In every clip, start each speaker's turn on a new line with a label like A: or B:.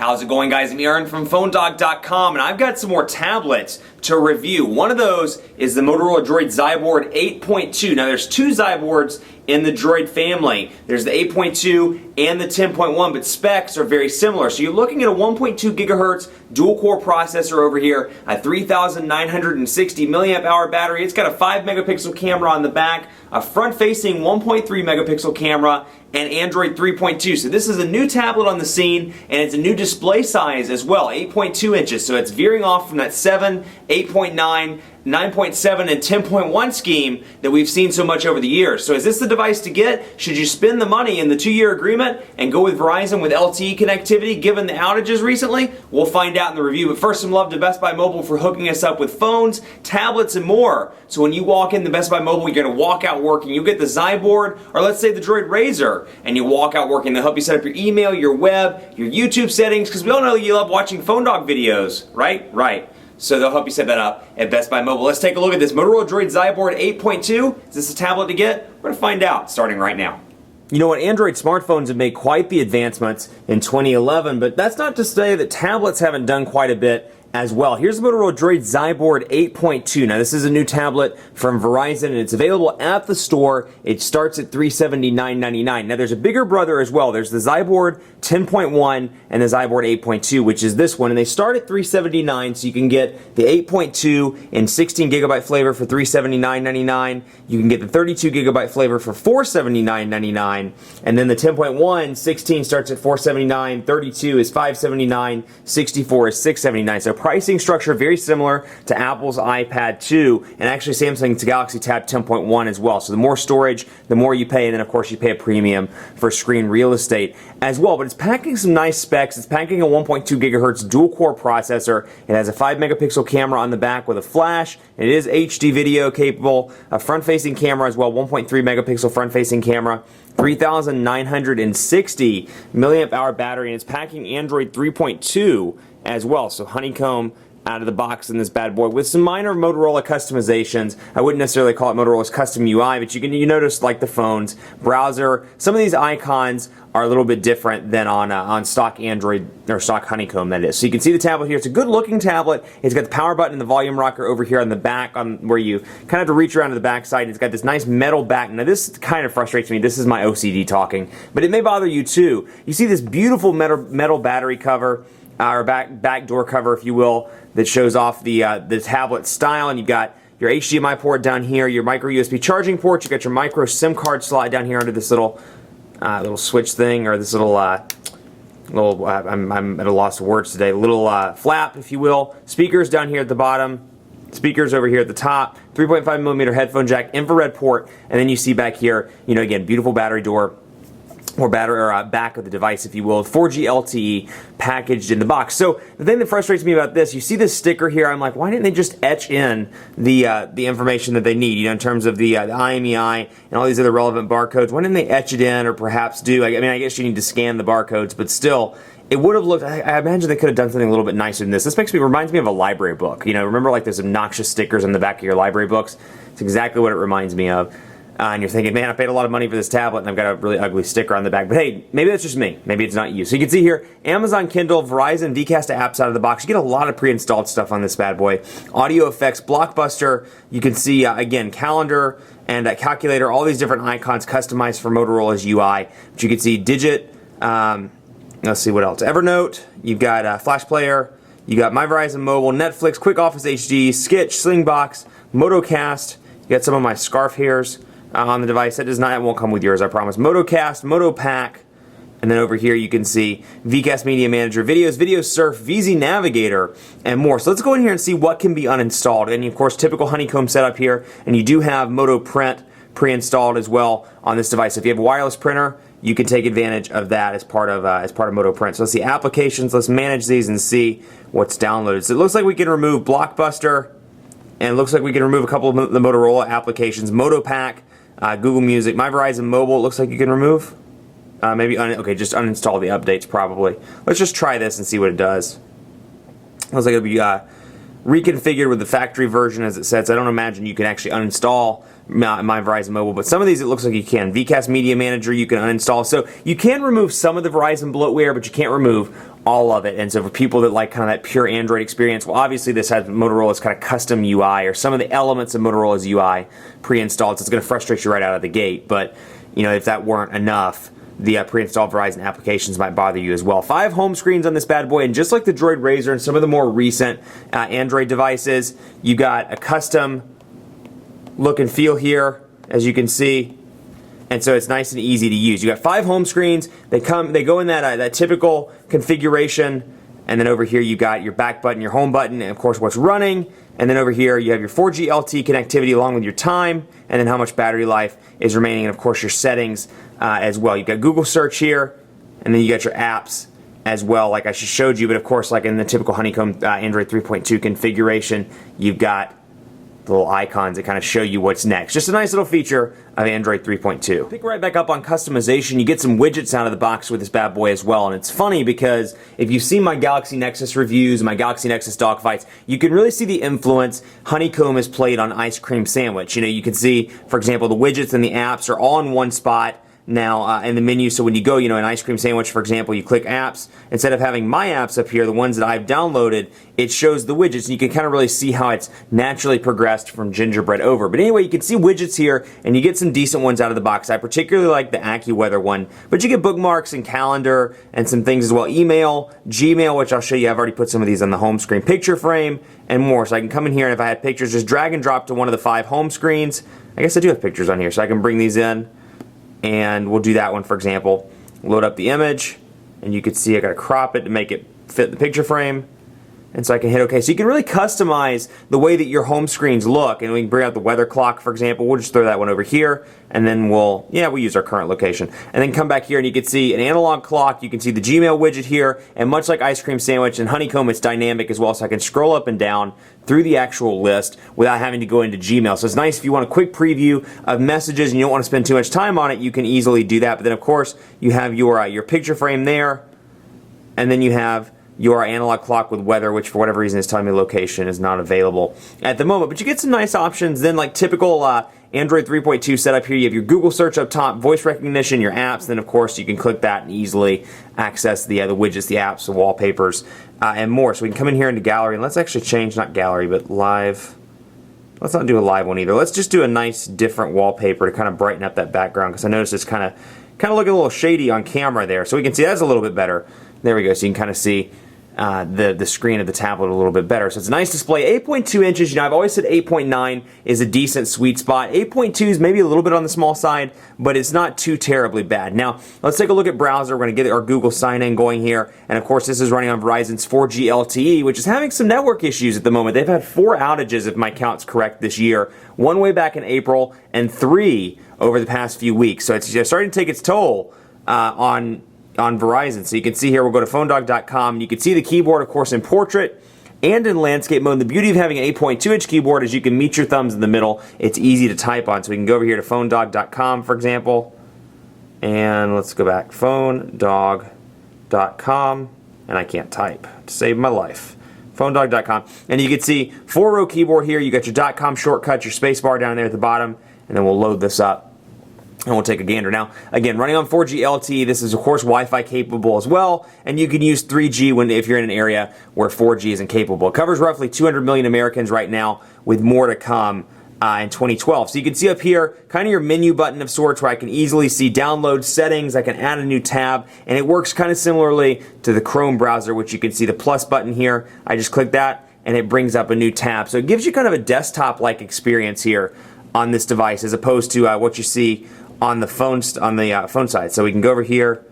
A: How's it going, guys? I'm Aaron from PhoneDog.com, and I've got some more tablets to review. One of those is the Motorola DROID XYBOARD 8.2. Now, there's two XYBOARDs in the Droid family. There's the 8.2 and the 10.1, but specs are very similar. So you're looking at a 1.2 gigahertz dual-core processor over here, a 3,960 milliamp hour battery. It's got a 5 megapixel camera on the back, a front-facing 1.3 megapixel camera, and Android 3.2. So this is a new tablet on the scene, and it's a new display size as well, 8.2 inches. So it's veering off from that 7, 8.9, 9.7, and 10.1 scheme that we've seen so much over the years. So is this the device to get? Should you spend the money in the 2-year agreement and go with Verizon with LTE connectivity given the outages recently? We'll find out in the review. But first, some love to Best Buy Mobile for hooking us up with phones, tablets, and more. So when you walk in the Best Buy Mobile, you're going to walk out working. You get the XYBOARD, or let's say the Droid Razr, and you walk out working. They'll help you set up your email, your web, your YouTube settings, because we all know you love watching phone dog videos, right? Right. So they'll help you set that up at Best Buy Mobile. Let's take a look at this Motorola DROID XYBOARD 8.2. Is this a tablet to get? We're going to find out starting right now. You know what, Android smartphones have made quite the advancements in 2011, but that's not to say that tablets haven't done quite a bit as well. Here's the Motorola DROID XYBOARD 8.2. Now, this is a new tablet from Verizon, and it's available at the store. It starts at $379.99. Now, there's a bigger brother as well. There's the XYBOARD 10.1 and the XYBOARD 8.2, which is this one, and they start at $379, so you can get the 8.2 in 16 gigabyte flavor for $379.99. You can get the 32 gigabyte flavor for $479.99, and then the 10.1 16 starts at $479, 32 is $579, 64 is $679. So pricing structure very similar to Apple's iPad 2 and actually Samsung's Galaxy Tab 10.1 as well. So the more storage, the more you pay, and then of course you pay a premium for screen real estate as well. But it's packing some nice specs. It's packing a 1.2 gigahertz dual-core processor. It has a 5 megapixel camera on the back with a flash. It is HD video capable. A front-facing camera as well, 1.3 megapixel front-facing camera. 3,960 milliamp hour battery, and it's packing Android 3.2 as well. So Honeycomb out of the box in this bad boy with some minor Motorola customizations. I wouldn't necessarily call it Motorola's custom UI, but you notice, like the phones, browser, some of these icons are a little bit different than on stock Android or stock Honeycomb, that is. So you can see the tablet here. It's a good looking tablet. It's got the power button and the volume rocker over here on the back, where you kind of have to reach around to the back side. It's got this nice metal back. Now this kind of frustrates me. This is my OCD talking, but it may bother you too. You see this beautiful metal battery cover, or back door cover, if you will, that shows off the tablet style, and you've got your HDMI port down here, your micro USB charging port. You got your micro SIM card slot down here under this little switch thing, or this little I'm at a loss of words today. Little flap, if you will. Speakers down here at the bottom. Speakers over here at the top. 3.5 millimeter headphone jack, infrared port, and then you see back here, again, beautiful battery door. Or back of the device, if you will, 4G LTE packaged in the box. So the thing that frustrates me about this, you see this sticker here. I'm like, why didn't they just etch in the information that they need? In terms of the IMEI and all these other relevant barcodes. Why didn't they etch it in, or perhaps do? I mean, I guess you need to scan the barcodes, but still, it would have looked. I imagine they could have done something a little bit nicer than this. This reminds me of a library book. Remember like those obnoxious stickers on the back of your library books? It's exactly what it reminds me of. And you're thinking, man, I paid a lot of money for this tablet and I've got a really ugly sticker on the back. But hey, maybe that's just me. Maybe it's not you. So you can see here, Amazon Kindle, Verizon VCast apps out of the box. You get a lot of pre-installed stuff on this bad boy. Audio effects, Blockbuster. You can see, again, calendar and calculator, all these different icons customized for Motorola's UI. But you can see Digit, let's see what else. Evernote, you've got Flash Player, you got My Verizon Mobile, Netflix, Quick Office HD, Skitch, Slingbox, Motocast. You got some of my scarf hairs on the device. It won't come with yours, I promise. Motocast, Motopack, and then over here you can see VCast Media Manager, Videos, Video Surf, VZ Navigator, and more. So let's go in here and see what can be uninstalled. And of course, typical Honeycomb setup here, and you do have Moto Print pre-installed as well on this device. So if you have a wireless printer, you can take advantage of that as part of Moto Print. So let's see applications. Let's manage these and see what's downloaded. So it looks like we can remove Blockbuster, and it looks like we can remove a couple of the Motorola applications. Motopack, Google Music, My Verizon Mobile, it looks like you can remove. Okay, just uninstall the updates probably. Let's just try this and see what it does. Looks like it'll be reconfigured with the factory version as it says. I don't imagine you can actually uninstall My Verizon Mobile, but some of these it looks like you can. VCast Media Manager you can uninstall. So you can remove some of the Verizon bloatware, but you can't remove all of it. And so for people that like kind of that pure Android experience, well, obviously this has Motorola's kind of custom UI, or some of the elements of Motorola's UI pre-installed, so it's going to frustrate you right out of the gate. But you know, if that weren't enough, the pre-installed Verizon applications might bother you as well. 5 home screens on this bad boy, and just like the Droid Razr and some of the more recent Android devices, you got a custom look and feel here, as you can see. And so it's nice and easy to use. You got 5 home screens. They go in that typical configuration. And then over here you got your back button, your home button, and of course what's running. And then over here you have your 4G LTE connectivity along with your time, and then how much battery life is remaining, and of course your settings as well. You've got Google search here, and then you got your apps as well, like I just showed you. But of course, like in the typical Honeycomb Android 3.2 configuration, you've got the little icons that kind of show you what's next. Just a nice little feature of Android 3.2. Pick right back up on customization. You get some widgets out of the box with this bad boy as well. And it's funny because if you've seen my Galaxy Nexus reviews, my Galaxy Nexus dogfights, you can really see the influence Honeycomb has played on Ice Cream Sandwich. You know, you can see, for example, the widgets and the apps are all in one spot now in the menu. So when you go, you know, an Ice Cream Sandwich, for example, you click apps, instead of having my apps up here, the ones that I've downloaded, it shows the widgets, and you can kind of really see how it's naturally progressed from Gingerbread over. But anyway, you can see widgets here, and you get some decent ones out of the box. I particularly like the AccuWeather one, but you get bookmarks and calendar and some things as well. Email, Gmail, which I'll show you. I've already put some of these on the home screen, picture frame, and more. So I can come in here, and if I had pictures, just drag and drop to one of the 5 home screens. I guess I do have pictures on here, so I can bring these in. And we'll do that one, for example. Load up the image, and you can see I got to crop it to make it fit the picture frame. And so I can hit OK. So you can really customize the way that your home screens look. And we can bring out the weather clock, for example. We'll just throw that one over here, and then we'll use our current location. And then come back here, and you can see an analog clock. You can see the Gmail widget here, and much like Ice Cream Sandwich and Honeycomb, it's dynamic as well. So I can scroll up and down through the actual list without having to go into Gmail. So it's nice if you want a quick preview of messages and you don't want to spend too much time on it, you can easily do that. But then of course you have your picture frame there, and then you have your analog clock with weather, which for whatever reason is telling me location is not available at the moment. But you get some nice options. Then like typical Android 3.2 setup here, you have your Google search up top, voice recognition, your apps. Then of course you can click that and easily access the widgets, the apps, the wallpapers, and more. So we can come in here into gallery, and let's actually change, not gallery, but live. Let's not do a live one either. Let's just do a nice different wallpaper to kind of brighten up that background, because I noticed it's kind of looking a little shady on camera there. So we can see that's a little bit better. There we go. So you can kind of see the screen of the tablet a little bit better. So it's a nice display. 8.2 inches. You know, I've always said 8.9 is a decent sweet spot. 8.2 is maybe a little bit on the small side, but it's not too terribly bad. Now, let's take a look at browser. We're going to get our Google sign-in going here. And of course, this is running on Verizon's 4G LTE, which is having some network issues at the moment. They've had 4 outages, if my count's correct, this year. 1 way back in April, and 3 over the past few weeks. So it's starting to take its toll on Verizon. So you can see here, we'll go to phonedog.com, and you can see the keyboard, of course, in portrait and in landscape mode. And the beauty of having an 8.2 inch keyboard is you can meet your thumbs in the middle. It's easy to type on. So we can go over here to phonedog.com, for example, and let's go back, phonedog.com, and I can't type to save my life. phonedog.com, and you can see 4-row keyboard here. You got your .com shortcut, your space bar down there at the bottom, and then we'll load this up. And we'll take a gander. Now, again, running on 4G LTE, this is of course Wi-Fi capable as well, and you can use 3G if you're in an area where 4G isn't capable. It covers roughly 200 million Americans right now, with more to come in 2012. So you can see up here kind of your menu button of sorts, where I can easily see download, settings, I can add a new tab, and it works kind of similarly to the Chrome browser, which you can see the plus button here. I just click that and it brings up a new tab. So it gives you kind of a desktop-like experience here on this device, as opposed to what you see on the phone side. So we can go over here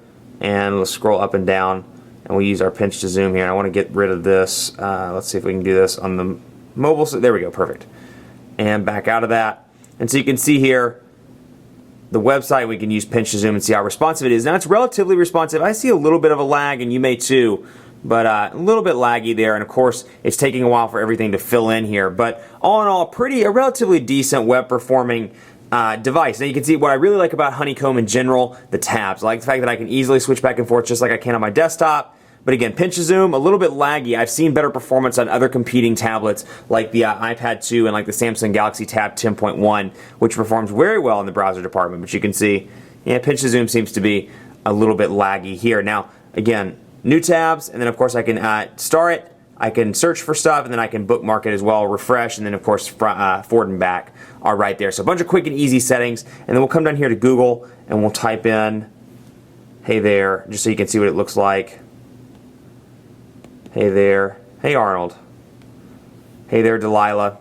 A: and we'll scroll up and down, and we'll use our pinch to zoom here. I want to get rid of this. Let's see if we can do this on the mobile. So there we go, perfect. And back out of that. And so you can see here the website. We can use pinch to zoom and see how responsive it is. Now it's relatively responsive. I see a little bit of a lag, and you may too, but a little bit laggy there. And of course, it's taking a while for everything to fill in here. But all in all, a relatively decent web performing device. Now you can see what I really like about Honeycomb in general, the tabs. I like the fact that I can easily switch back and forth just like I can on my desktop. But again, pinch to zoom, a little bit laggy. I've seen better performance on other competing tablets like the iPad 2 and like the Samsung Galaxy Tab 10.1, which performs very well in the browser department. But you can see, pinch to zoom seems to be a little bit laggy here. Now, again, new tabs, and then of course I can star it, I can search for stuff, and then I can bookmark it as well, refresh, and then of course forward and back are right there. So a bunch of quick and easy settings, and then we'll come down here to Google and we'll type in hey there, just so you can see what it looks like. Hey there, hey Arnold. Hey there Delilah.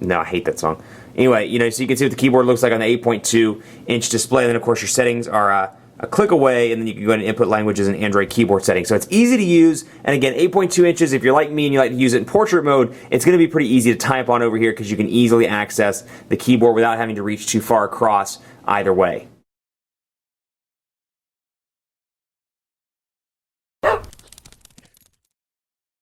A: No, I hate that song. Anyway, so you can see what the keyboard looks like on the 8.2 inch display, and then of course your settings are a click away, and then you can go ahead and input languages and Android keyboard settings. So it's easy to use, and again, 8.2 inches, if you're like me and you like to use it in portrait mode, it's going to be pretty easy to type on over here because you can easily access the keyboard without having to reach too far across either way.